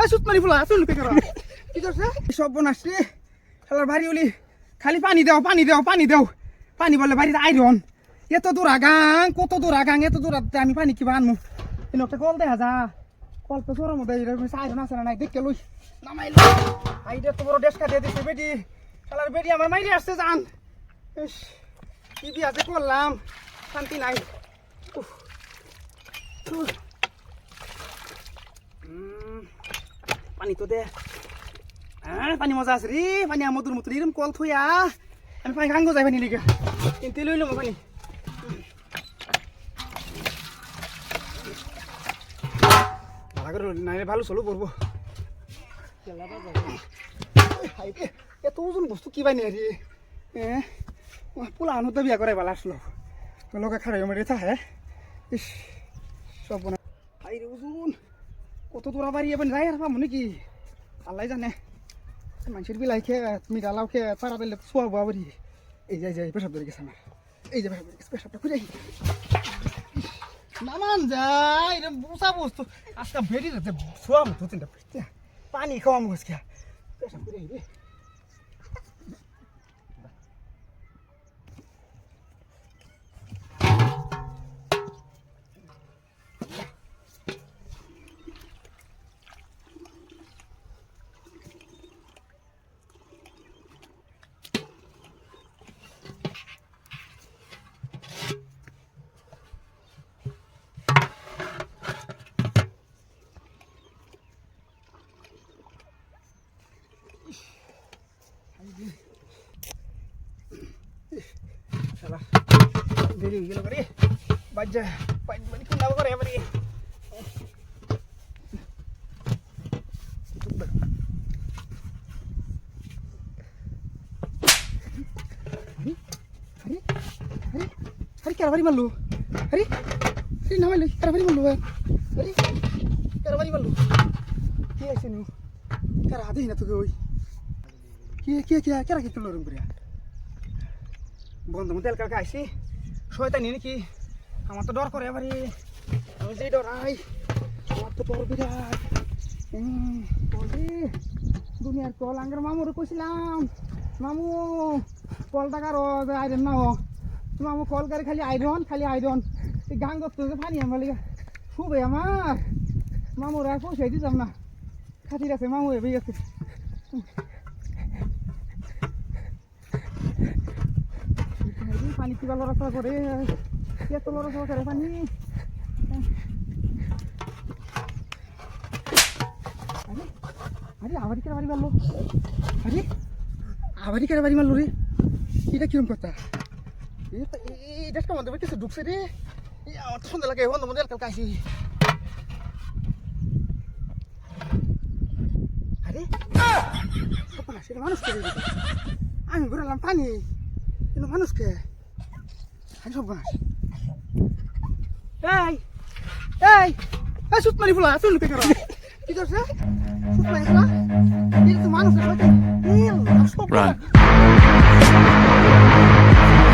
সুত মারি ফুলা তুই লুকে করো কি করছে সব বনাস রে শালার বাড়ি উলি খালি পানি দাও পানি দাও পানি দাও পানি বলে বাড়িতে আইরন এত দূর আগাং কত দূর আগাং এত দূর আমি পানি কিবা আনমু কিন্তু একটা কল দেখা যা কল তো সরম দেয় আইরন আছে না নাই দেখে লই নামাইল আইডা তো বড় ডেস্কা দিয়ে দিছে বেটি শালার বেটি আমার মাইরে আসছে জান ইস কি বিয়াতে করলাম শান্তি নাই পানি তো দে হ্যাঁ পানি মজা আছে রে পানি মধুর মতো এরকম কল থইয়া আমি পানি গাঙ্গো যাই পানি লিখে কিন্তু লইল পানি নাইলে ভালো চলো করবো এত ওজন বস্তু কি বাইনি রে পোলা আনো তো বিয়া করাই ভালো আসলো লোকে খারাই মেরে থাকে ইস সব বোনা হাই রে ওজন কত দূরা বাড়ি এবার যাই আর পাবো নাকি আল্লাহ জানে মানুষের বিলাই খেয়ে মিঠা লাউ খেয়ে পাড়া দিলে শোয়াবো আবার এই যাই পেশাব ধরে গেছে আমার এই যে পেশাবটা খুঁজে নামান যাই এটা বসা বস্তু আজকে বেরিয়ে যাচ্ছে শোয়াবো দু তিনটা পানি খাওয়াম আজকে পেশাব করে রে salah dari gila kali baja bani kun daw kare bani hari kara bari malu hari namai lagi kara bari malu hari kara bari malu ki aise nu kara adi na to goi কি kara ki tulorum bria বন্ধু মধ্যে এলাকার আইসি শয়তানি নাকি আমার তো ডর করে এবারে আমি যে ডরাই আমার তো ডর বিরাট বলছি দুনিয়ার কল আঙ্গের মামুরে কইছিলাম মামু কলটা কারো আইরন না মামু কল করে খালি আইরন এই গান করতে ফানি আমার লিগা খুবই আমার মামুর আর পয়সাই দিতাম না খাতির আছে মামু এবেই আছে পানি কিবা লড়াচড়া করে এত লড়াচড়া করে পানি আরে আবারই কেন বাড়ি মারলো আরে আবারই কেন বাড়ি মারলো রে এটা কিরম কথা এটা আমাদের বাড়িতে ঢুকছে রে আমার তো সন্ধ্যা লাগে বন্ধু মধ্যে কালকে আসি আরে সেটা মানুষকে আমি ঘুরালাম পানি কিন্তু মানুষকে সর্বনাশ এই সুত মারি ফুলা তুই লুকে করো কি করছে সুত মারি ফুলা এটা তো মানুষের